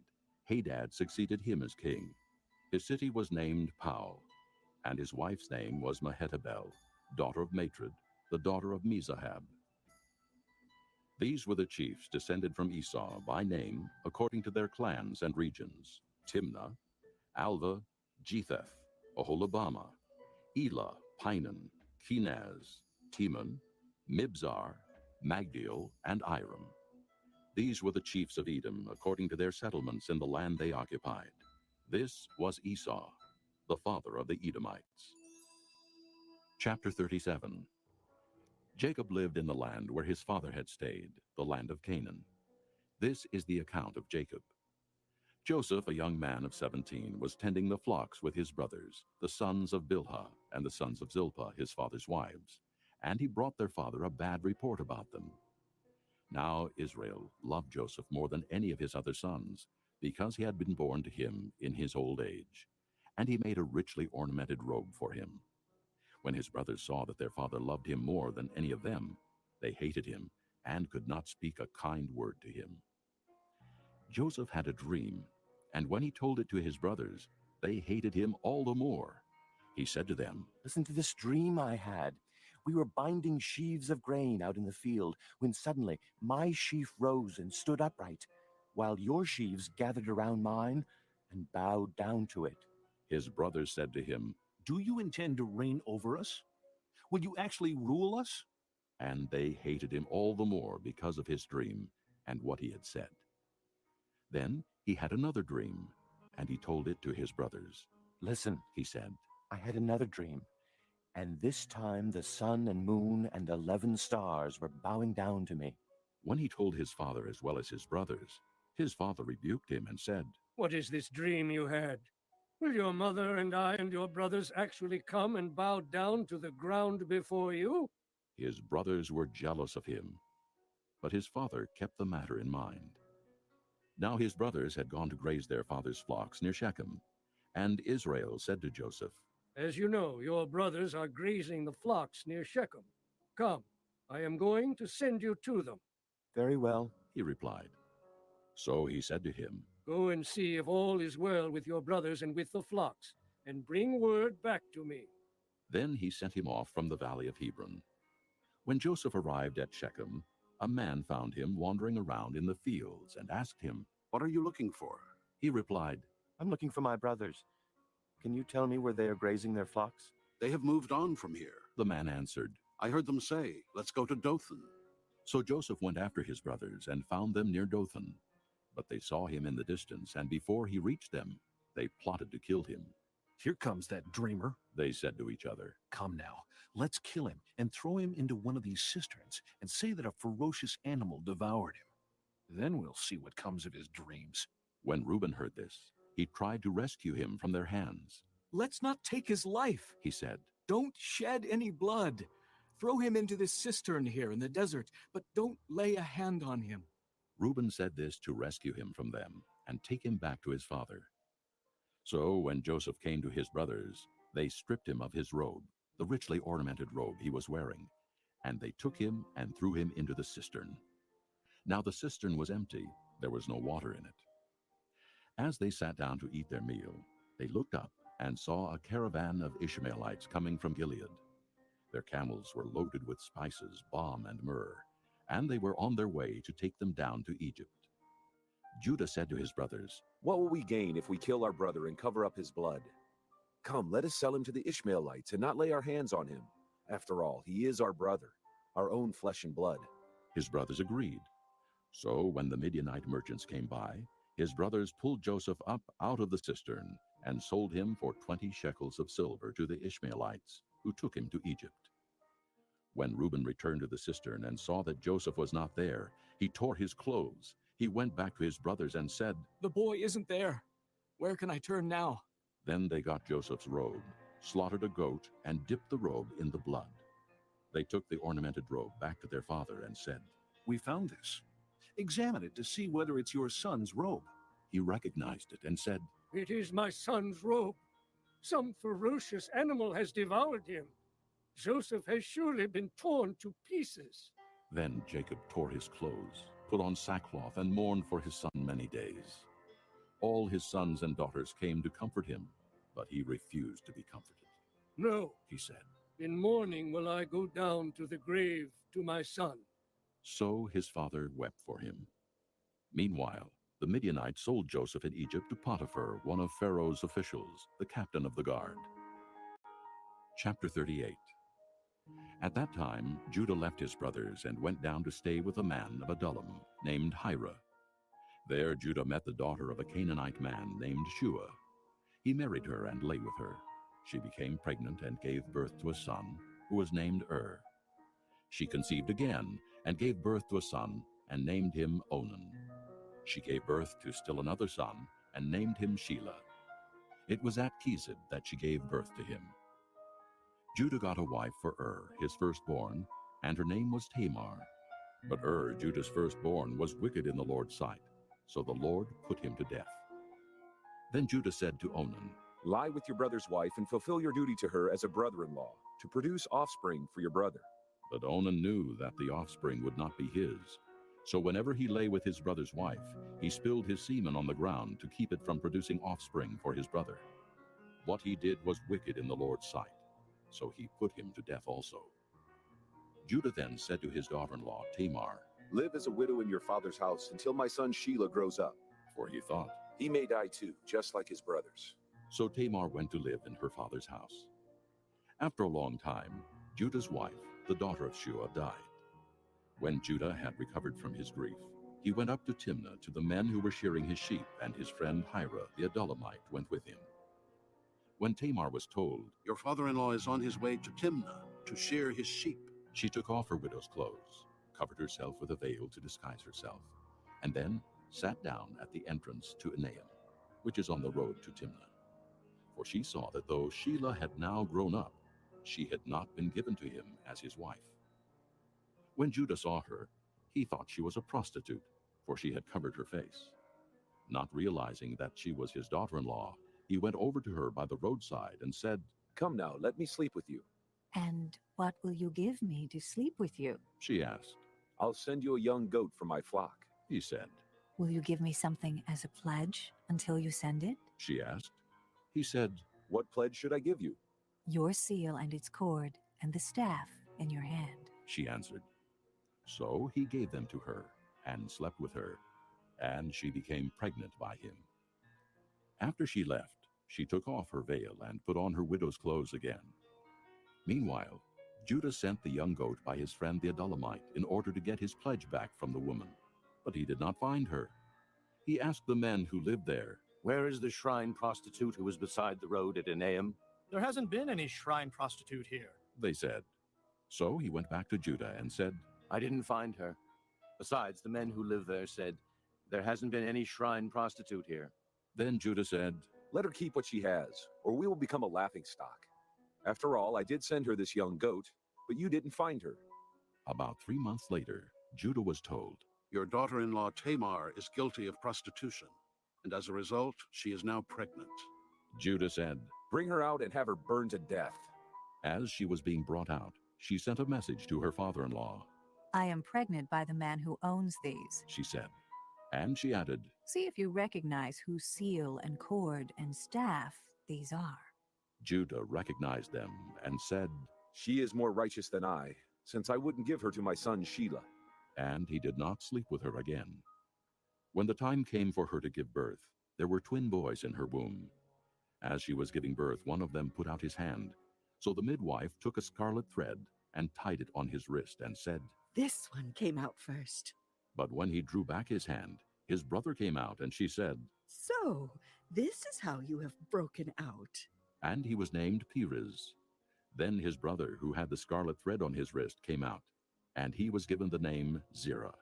Hadad succeeded him as king. His city was named Pau, and his wife's name was Mehetabel, daughter of Matred, the daughter of Mezahab. These were the chiefs descended from Esau by name, according to their clans and regions: Timnah, Alva, Jetheth, Oholibamah, Elah, Pinan, Kenaz, Teman, Mibzar, Magdiel, and Iram. These were the chiefs of Edom, according to their settlements in the land they occupied. This was Esau, the father of the Edomites. Chapter 37. Jacob lived in the land where his father had stayed, the land of Canaan. This is the account of Jacob. Joseph, a young man of 17, was tending the flocks with his brothers, the sons of Bilhah and the sons of Zilpah, his father's wives, and he brought their father a bad report about them. Now Israel loved Joseph more than any of his other sons, because he had been born to him in his old age, and he made a richly ornamented robe for him. When his brothers saw that their father loved him more than any of them, they hated him and could not speak a kind word to him. Joseph had a dream, and when he told it to his brothers, they hated him all the more. He said to them, "Listen to this dream I had. We were binding sheaves of grain out in the field, when suddenly my sheaf rose and stood upright, while your sheaves gathered around mine and bowed down to it." His brothers said to him, "Do you intend to reign over us? Will you actually rule us?" and they hated him all the more because of his dream and what he had said. Then he had another dream, and he told it to his brothers. "Listen," He said, "I had another dream, and this time the sun and moon and 11 stars were bowing down to me." When he told his father as well as his brothers, his father rebuked him and said, What is this dream you had? Will your mother and I and your brothers actually come and bow down to the ground before you? His brothers were jealous of him, but his father kept the matter in mind. Now his brothers had gone to graze their father's flocks near Shechem, and Israel said to Joseph, As you know, your brothers are grazing the flocks near Shechem. Come, I am going to send you to them. "Very well," he replied. So he said to him, Go and see if all is well with your brothers and with the flocks, and bring word back to me. Then he sent him off from the valley of Hebron. When Joseph arrived at Shechem, a man found him wandering around in the fields and asked him, What are you looking for? He replied, "I'm looking for my brothers. Can you tell me where they are grazing their flocks?" They have moved on from here. The man answered. I heard them say, Let's go to Dothan. So Joseph went after his brothers and found them near Dothan. But they saw him in the distance, and before he reached them, they plotted to kill him. "Here comes that dreamer. They said to each other, Come now, let's kill him and throw him into one of these cisterns and say that a ferocious animal devoured him. Then we'll see what comes of his dreams." When Reuben heard this, he tried to rescue him from their hands. "Let's not take his life," He said, "Don't shed any blood. Throw him into this cistern here in the desert, but don't lay a hand on him." Reuben said this to rescue him from them and take him back to his father. So when Joseph came to his brothers, they stripped him of his robe, the richly ornamented robe he was wearing, and they took him and threw him into the cistern. Now the cistern was empty, there was no water in it. As they sat down to eat their meal, they looked up and saw a caravan of Ishmaelites coming from Gilead. Their camels were loaded with spices, balm, and myrrh, and they were on their way to take them down to Egypt. Judah said to his brothers, What will we gain if we kill our brother and cover up his blood? Come, let us sell him to the Ishmaelites and not lay our hands on him. After all, he is our brother, our own flesh and blood. His brothers agreed. So when the Midianite merchants came by, his brothers pulled Joseph up out of the cistern and sold him for 20 shekels of silver to the Ishmaelites, who took him to Egypt. When Reuben returned to the cistern and saw that Joseph was not there, he tore his clothes. He went back to his brothers and said, "The boy isn't there. Where can I turn now?" Then they got Joseph's robe, slaughtered a goat, and dipped the robe in the blood. They took the ornamented robe back to their father and said, "We found this. Examine it to see whether it's your son's robe." He recognized it and said, It is my son's robe. Some ferocious animal has devoured him. Joseph has surely been torn to pieces. Then Jacob tore his clothes, put on sackcloth, and mourned for his son many days. All his sons and daughters came to comfort him, but he refused to be comforted. No, He said. in mourning will I go down to the grave to my son. So his father wept for him. Meanwhile, the Midianites sold Joseph in Egypt to Potiphar, one of Pharaoh's officials, the captain of the guard. Chapter 38. At that time, Judah left his brothers and went down to stay with a man of Adullam named Hira. There Judah met the daughter of a Canaanite man named Shua. He married her and lay with her. She became pregnant and gave birth to a son, who was named She conceived again and gave birth to a son and named him Onan. She gave birth to still another son and named him Shelah. It was at Chezib that she gave birth to him. Judah got a wife for his firstborn, and her name was Tamar. But Judah's firstborn, was wicked in the Lord's sight, so the Lord put him to death. Then Judah said to Onan, Lie with your brother's wife and fulfill your duty to her as a brother-in-law, to produce offspring for your brother. But Onan knew that the offspring would not be his. So whenever he lay with his brother's wife, he spilled his semen on the ground to keep it from producing offspring for his brother. What he did was wicked in the Lord's sight, so he put him to death also. Judah then said to his daughter-in-law Tamar, Live as a widow in your father's house until my son Shelah grows up. For he thought, He may die too, just like his brothers. So Tamar went to live in her father's house. After a long time, Judah's wife, the daughter of Shua, died. When Judah had recovered from his grief, he went up to Timnah to the men who were shearing his sheep, and his friend Hira the Adullamite went with him. When Tamar was told, Your father-in-law is on his way to Timnah to shear his sheep, she took off her widow's clothes, covered herself with a veil to disguise herself, and then sat down at the entrance to Enaim, which is on the road to Timnah. For she saw that though Shelah had now grown up, she had not been given to him as his wife. When Judah saw her, he thought she was a prostitute, for she had covered her face. Not realizing that she was his daughter-in-law, he went over to her by the roadside and said, Come now, let me sleep with you. And what will you give me to sleep with you? She asked. I'll send you a young goat from my flock. He said. Will you give me something as a pledge until you send it? She asked. He said, What pledge should I give you? Your seal and its cord, and the staff in your hand. She answered. So he gave them to her, and slept with her, and she became pregnant by him. After she left, she took off her veil and put on her widow's clothes again. Meanwhile, Judah sent the young goat by his friend the Adullamite in order to get his pledge back from the woman, but he did not find her. He asked the men who lived there, Where is the shrine prostitute who was beside the road at Enaim? There hasn't been any shrine prostitute here, they said. So he went back to Judah and said, I didn't find her. Besides, the men who live there said, There hasn't been any shrine prostitute here. Then Judah said, Let her keep what she has, or we will become a laughingstock. After all, I did send her this young goat, but you didn't find her. About 3 months later, Judah was told, Your daughter-in-law Tamar is guilty of prostitution, and as a result, she is now pregnant. Judah said, Bring her out and have her burned to death. As she was being brought out, she sent a message to her father-in-law. I am pregnant by the man who owns these, She said. And she added, See if you recognize whose seal and cord and staff these are. Judah recognized them and said, She is more righteous than I, since I wouldn't give her to my son Shelah. And he did not sleep with her again. When the time came for her to give birth, there were twin boys in her womb. As she was giving birth, one of them put out his hand. So the midwife took a scarlet thread and tied it on his wrist and said, This one came out first. But when he drew back his hand, his brother came out, and she said, So, this is how you have broken out. And he was named Perez. Then his brother, who had the scarlet thread on his wrist, came out, and he was given the name Zerah.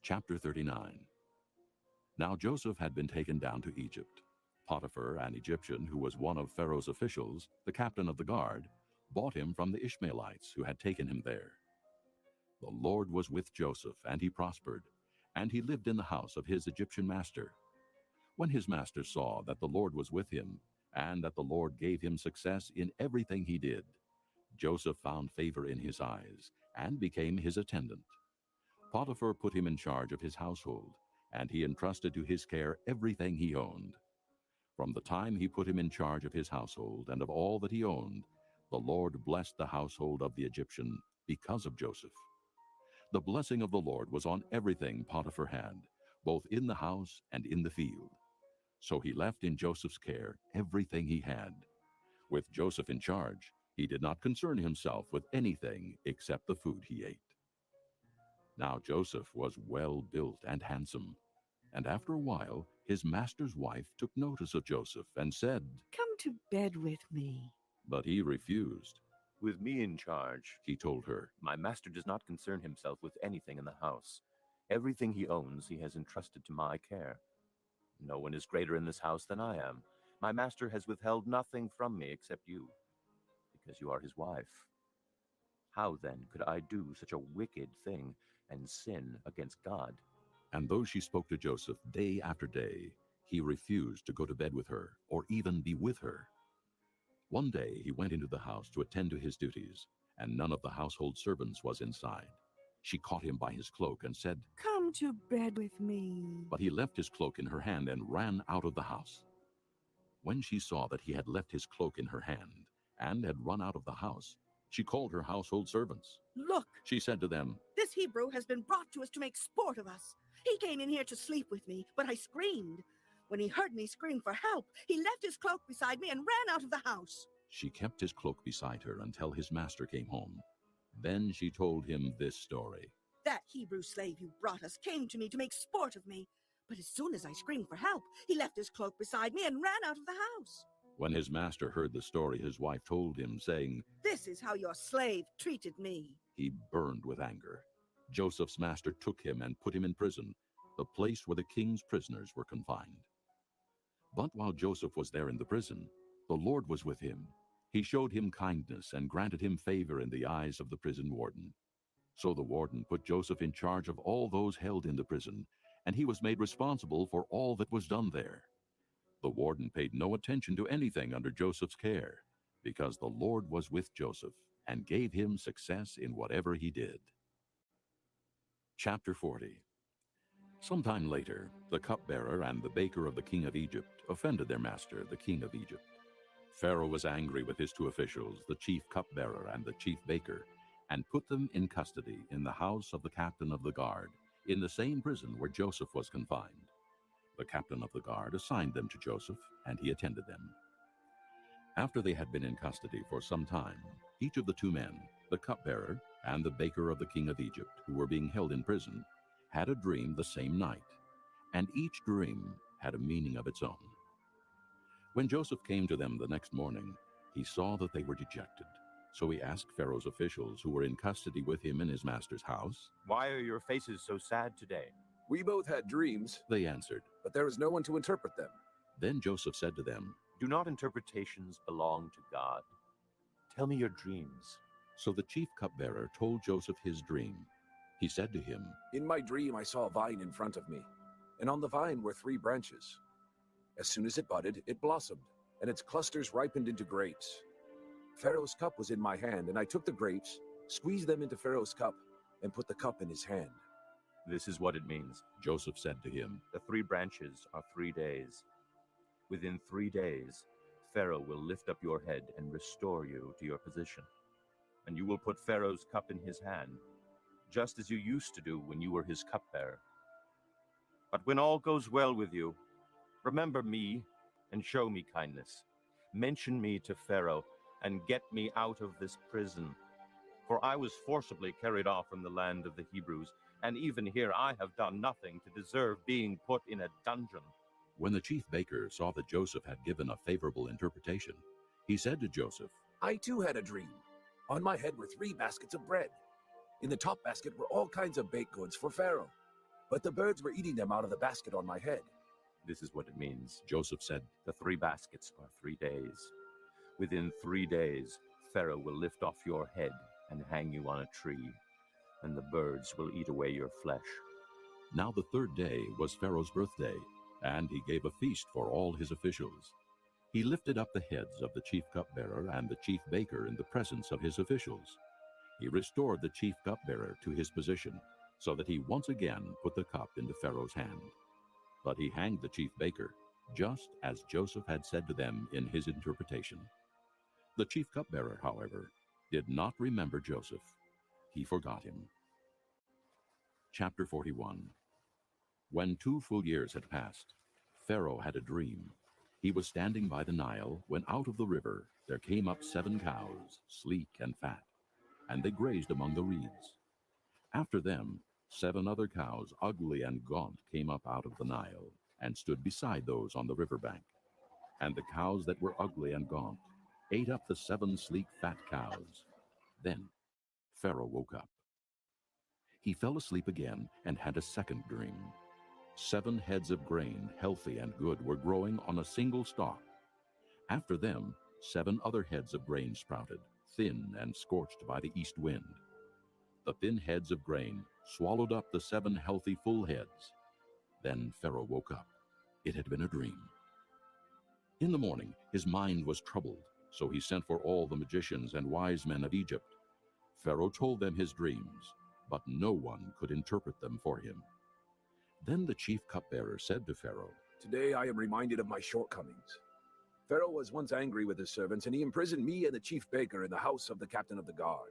Chapter 39. Now Joseph had been taken down to Egypt. Potiphar, an Egyptian who was one of Pharaoh's officials, the captain of the guard, bought him from the Ishmaelites who had taken him there. The Lord was with Joseph, and he prospered, and he lived in the house of his Egyptian master. When his master saw that the Lord was with him, and that the Lord gave him success in everything he did. Joseph found favor in his eyes and became his attendant. Potiphar put him in charge of his household, and he entrusted to his care everything he owned. From the time he put him in charge of his household and of all that he owned, the Lord blessed the household of the Egyptian because of Joseph. The blessing of the Lord was on everything Potiphar had, both in the house and in the field. So he left in Joseph's care everything he had. With Joseph in charge, he did not concern himself with anything except the food he ate. Now Joseph was well built and handsome, and after a while his master's wife took notice of Joseph and said, "Come to bed with me." But he refused. With me in charge, he told her, my master does not concern himself with anything in the house. Everything he owns he has entrusted to my care. No one is greater in this house than I am. My master has withheld nothing from me except you, because you are his wife. How then could I do such a wicked thing and sin against God? And though she spoke to Joseph day after day, he refused to go to bed with her or even be with her. One day he went into the house to attend to his duties, and none of the household servants was inside. She caught him by his cloak and said, "Come to bed with me." But he left his cloak in her hand and ran out of the house. When she saw that he had left his cloak in her hand and had run out of the house, she called her household servants. "Look," she said to them, "this Hebrew has been brought to us to make sport of us. He came in here to sleep with me, but I screamed. When he heard me scream for help, he left his cloak beside me and ran out of the house." She kept his cloak beside her until his master came home. Then she told him this story. "That Hebrew slave you brought us came to me to make sport of me, but as soon as I screamed for help, he left his cloak beside me and ran out of the house." When his master heard the story his wife told him, saying, "This is how your slave treated me," he burned with anger. Joseph's master took him and put him in prison, the place where the king's prisoners were confined. But while Joseph was there in the prison, the Lord was with him. He showed him kindness and granted him favor in the eyes of the prison warden. So the warden put Joseph in charge of all those held in the prison, and he was made responsible for all that was done there. The warden paid no attention to anything under Joseph's care, because the Lord was with Joseph and gave him success in whatever he did. Chapter 40. Sometime later, the cupbearer and the baker of the king of Egypt offended their master, the king of Egypt. Pharaoh was angry with his two officials, the chief cupbearer and the chief baker, and put them in custody in the house of the captain of the guard, in the same prison where Joseph was confined. The captain of the guard assigned them to Joseph, and he attended them. After they had been in custody for some time, each of the two men, the cupbearer and the baker of the king of Egypt, who were being held in prison, had a dream the same night, and each dream had a meaning of its own. When Joseph came to them the next morning, he saw that they were dejected. So he asked Pharaoh's officials who were in custody with him in his master's house, "Why are your faces so sad today?" "We both had dreams," they answered, "but there was no one to interpret them." Then Joseph said to them, "Do not interpretations belong to God? Tell me your dreams." So the chief cupbearer told Joseph his dream. He said to him, "In my dream I saw a vine in front of me, and on the vine were 3 branches. As soon as it budded, it blossomed, and its clusters ripened into grapes. Pharaoh's cup was in my hand, and I took the grapes, squeezed them into Pharaoh's cup, and put the cup in his hand." "This is what it means," Joseph said to him. "The 3 branches are 3 days. Within 3 days, Pharaoh will lift up your head and restore you to your position. And you will put Pharaoh's cup in his hand, just as you used to do when you were his cupbearer. But when all goes well with you, remember me and show me kindness. Mention me to Pharaoh and get me out of this prison. For I was forcibly carried off from the land of the Hebrews, and even here I have done nothing to deserve being put in a dungeon." When the chief baker saw that Joseph had given a favorable interpretation, he said to Joseph, "I too had a dream. On my head were 3 baskets of bread. In the top basket were all kinds of baked goods for Pharaoh, but the birds were eating them out of the basket on my head." "This is what it means," Joseph said. "The 3 baskets are 3 days. Within 3 days, Pharaoh will lift off your head and hang you on a tree, and the birds will eat away your flesh." Now the 3rd day was Pharaoh's birthday, and he gave a feast for all his officials. He lifted up the heads of the chief cupbearer and the chief baker in the presence of his officials. He restored the chief cupbearer to his position, so that he once again put the cup into Pharaoh's hand. But he hanged the chief baker, just as Joseph had said to them in his interpretation. The chief cupbearer, however, did not remember Joseph. He forgot him. Chapter 41. When 2 full years had passed, Pharaoh had a dream. He was standing by the Nile when out of the river there came up 7 cows, sleek and fat, and they grazed among the reeds. After them, 7 other cows, ugly and gaunt, came up out of the Nile and stood beside those on the river bank. And the cows that were ugly and gaunt ate up the 7 sleek fat cows. Then Pharaoh woke up. He fell asleep again and had a second dream. 7 heads of grain, healthy and good, were growing on a single stalk. After them, 7 other heads of grain sprouted, thin and scorched by the east wind. The thin heads of grain swallowed up the 7 healthy full heads. Then Pharaoh woke up. It had been a dream. In the morning, his mind was troubled, so he sent for all the magicians and wise men of Egypt. Pharaoh told them his dreams, but no one could interpret them for him. Then the chief cupbearer said to Pharaoh, "Today I am reminded of my shortcomings. Pharaoh was once angry with his servants, and he imprisoned me and the chief baker in the house of the captain of the guard.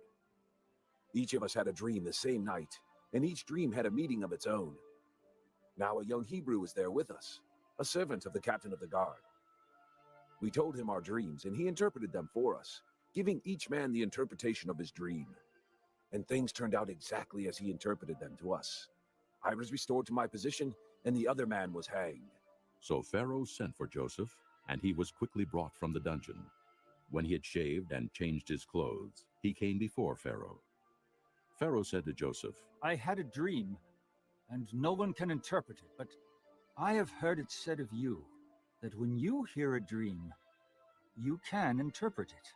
Each of us had a dream the same night, and each dream had a meaning of its own. Now a young Hebrew was there with us, a servant of the captain of the guard. We told him our dreams, and he interpreted them for us, giving each man the interpretation of his dream. And things turned out exactly as he interpreted them to us. I was restored to my position, and the other man was hanged." So Pharaoh sent for Joseph, and he was quickly brought from the dungeon. When he had shaved and changed his clothes, he came before Pharaoh. Pharaoh said to Joseph, "I had a dream, and no one can interpret it, but I have heard it said of you that when you hear a dream, you can interpret it."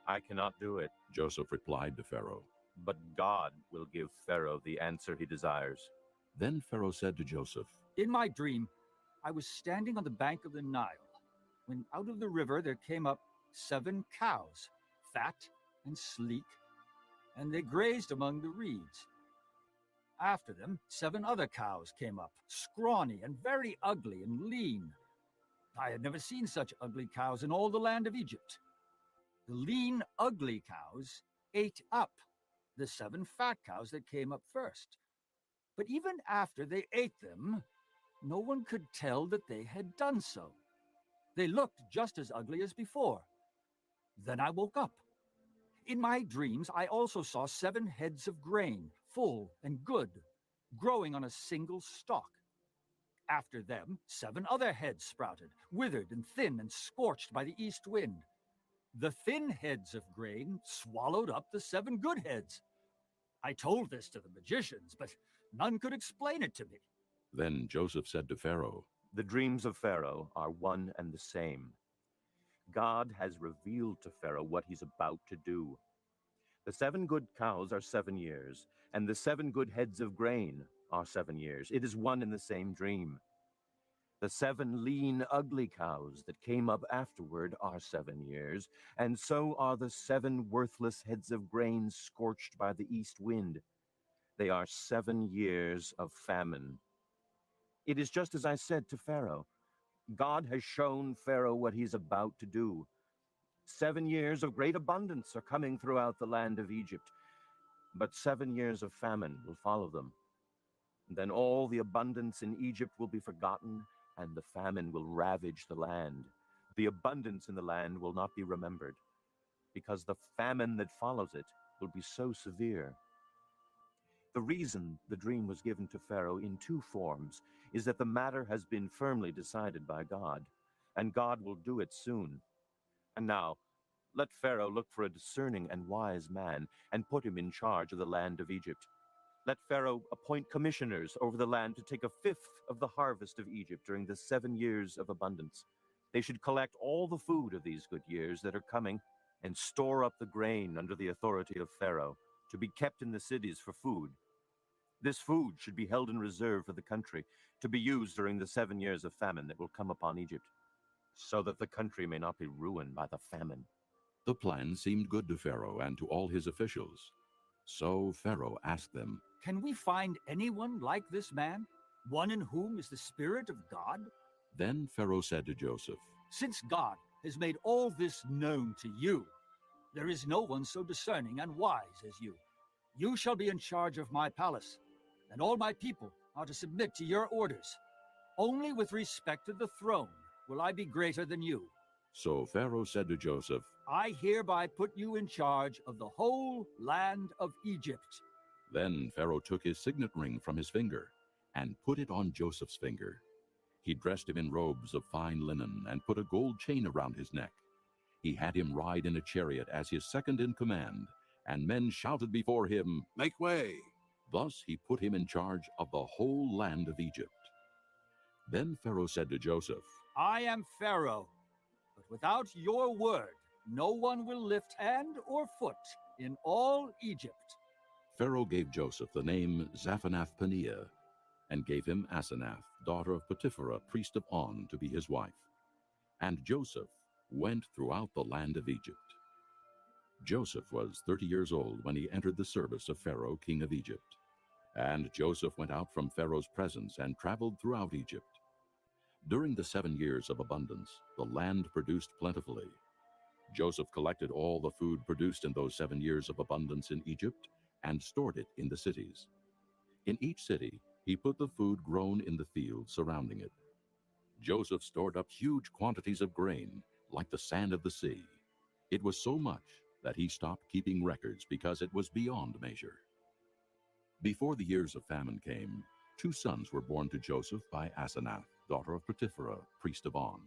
I cannot do it, Joseph replied to Pharaoh. but God will give Pharaoh the answer he desires. Then Pharaoh said to Joseph, "In my dream, I was standing on the bank of the Nile, when out of the river there came up 7 cows, fat and sleek, and they grazed among the reeds. After them, 7 other cows came up, scrawny and very ugly and lean. I had never seen such ugly cows in all the land of Egypt. The lean, ugly cows ate up the 7 fat cows that came up first. But even after they ate them, no one could tell that they had done so. They looked just as ugly as before. Then I woke up. In my dreams, I also saw 7 heads of grain, full and good, growing on a single stalk. After them, 7 other heads sprouted, withered and thin and scorched by the east wind. The thin heads of grain swallowed up the 7 good heads. I told this to the magicians, but none could explain it to me." Then Joseph said to Pharaoh, "The dreams of Pharaoh are one and the same. God has revealed to Pharaoh what he's about to do. The 7 good cows are 7 years, and the 7 good heads of grain are 7 years. It is one and the same dream. The 7 lean, ugly cows that came up afterward are 7 years, and so are the 7 worthless heads of grain scorched by the east wind. They are 7 years of famine. It is just as I said to Pharaoh. God has shown Pharaoh what he's about to do. 7 years of great abundance are coming throughout the land of Egypt, but 7 years of famine will follow them. Then all the abundance in Egypt will be forgotten, and the famine will ravage the land. The abundance in the land will not be remembered, because the famine that follows it will be so severe. The reason the dream was given to Pharaoh in 2 forms is that the matter has been firmly decided by God, and God will do it soon. And now, let Pharaoh look for a discerning and wise man and put him in charge of the land of Egypt. Let Pharaoh appoint commissioners over the land to take 1/5 of the harvest of Egypt during the 7 years of abundance. They should collect all the food of these good years that are coming and store up the grain under the authority of Pharaoh to be kept in the cities for food. This food should be held in reserve for the country to be used during the 7 years of famine that will come upon Egypt. so that the country may not be ruined by the famine. The plan seemed good to Pharaoh and to all his officials. So Pharaoh asked them, Can we find anyone like this man? One in whom is the Spirit of God? Then Pharaoh said to Joseph, Since God has made all this known to you, there is no one so discerning and wise as you. You shall be in charge of my palace, and all my people are to submit to your orders. Only with respect to the throne will I be greater than you. So Pharaoh said to Joseph, I hereby put you in charge of the whole land of Egypt. Then Pharaoh took his signet ring from his finger and put it on Joseph's finger. He dressed him in robes of fine linen and put a gold chain around his neck. He had him ride in a chariot as his second in command, and men shouted before him, Make way! Thus he put him in charge of the whole land of Egypt. Then Pharaoh said to Joseph, I am Pharaoh, but without your word, no one will lift hand or foot in all Egypt. Pharaoh gave Joseph the name Zaphanath-Paneah, and gave him Asenath, daughter of Potipherah, priest of On, to be his wife. And Joseph went throughout the land of Egypt. Joseph was 30 years old when he entered the service of Pharaoh, king of Egypt. And Joseph went out from Pharaoh's presence and traveled throughout Egypt. During the 7 years of abundance, the land produced plentifully. Joseph collected all the food produced in those 7 years of abundance in Egypt and stored it in the cities. In each city, he put the food grown in the fields surrounding it. Joseph stored up huge quantities of grain, like the sand of the sea. It was so much that he stopped keeping records because it was beyond measure. Before the years of famine came, 2 sons were born to Joseph by Asenath, daughter of Potipherah, priest of On.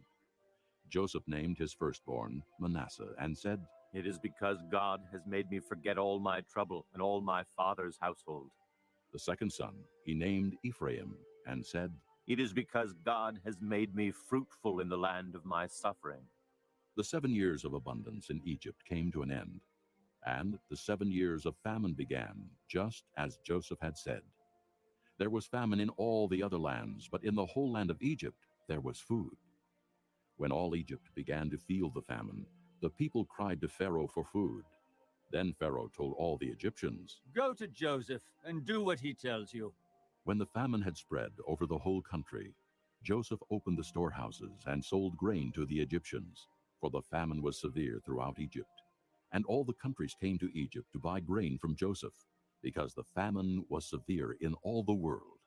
Joseph named his firstborn Manasseh and said, It is because God has made me forget all my trouble and all my father's household. The second son he named Ephraim and said, It is because God has made me fruitful in the land of my suffering. The 7 years of abundance in Egypt came to an end, and the 7 years of famine began, just as Joseph had said. There was famine in all the other lands, but in the whole land of Egypt there was food. When all Egypt began to feel the famine, the people cried to Pharaoh for food. Then Pharaoh told all the Egyptians, Go to Joseph and do what he tells you. When the famine had spread over the whole country, Joseph opened the storehouses and sold grain to the Egyptians, for the famine was severe throughout Egypt. And all the countries came to Egypt to buy grain from Joseph, because the famine was severe in all the world.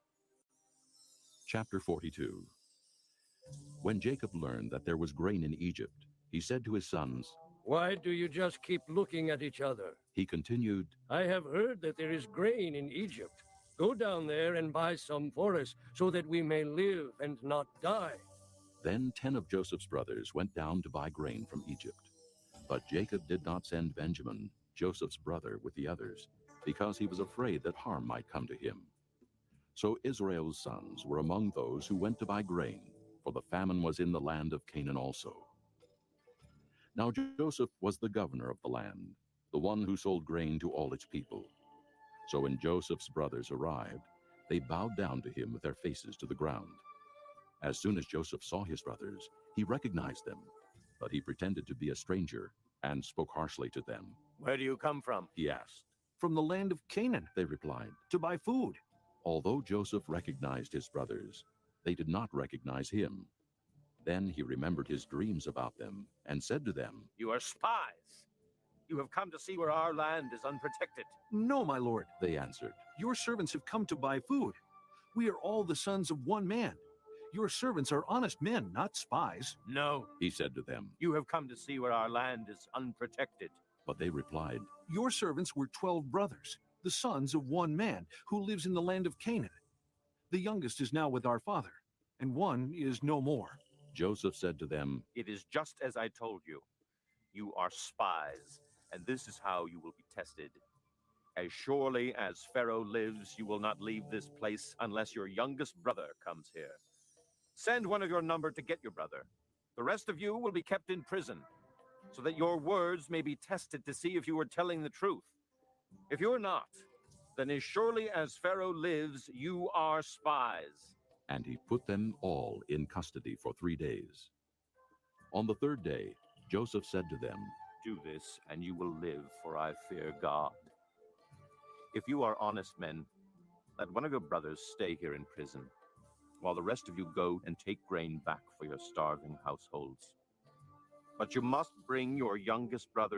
Chapter 42. When Jacob learned that there was grain in Egypt, he said to his sons, Why do you just keep looking at each other? He continued, I have heard that there is grain in Egypt. Go down there and buy some for us, so that we may live and not die. Then 10 of Joseph's brothers went down to buy grain from Egypt. But Jacob did not send Benjamin, Joseph's brother, with the others, because he was afraid that harm might come to him. So Israel's sons were among those who went to buy grain, for the famine was in the land of Canaan also. Now Joseph was the governor of the land, the one who sold grain to all its people. So when Joseph's brothers arrived, they bowed down to him with their faces to the ground. As soon as Joseph saw his brothers, he recognized them, but he pretended to be a stranger and spoke harshly to them. Where do you come from? He asked. From the land of Canaan, They replied. to buy food. Although Joseph recognized his brothers, they did not recognize him. Then he remembered his dreams about them and said to them, You are spies. You have come to see where our land is unprotected. No, my lord, They answered. your servants have come to buy food. We are all the sons of one man. Your servants are honest men, not spies. No, He said to them. you have come to see where our land is unprotected. But they replied, Your servants were 12 brothers, the sons of one man, who lives in the land of Canaan. The youngest is now with our father, and one is no more. Joseph said to them, It is just as I told you. You are spies, and this is how you will be tested. As surely as Pharaoh lives, you will not leave this place unless your youngest brother comes here. Send one of your number to get your brother. The rest of you will be kept in prison, so that your words may be tested to see if you are telling the truth. If you are not, then as surely as Pharaoh lives, you are spies. and he put them all in custody for 3 days. On the third day, Joseph said to them, Do this, and you will live, for I fear God. If you are honest men, let one of your brothers stay here in prison, while the rest of you go and take grain back for your starving households. But you must bring your youngest brother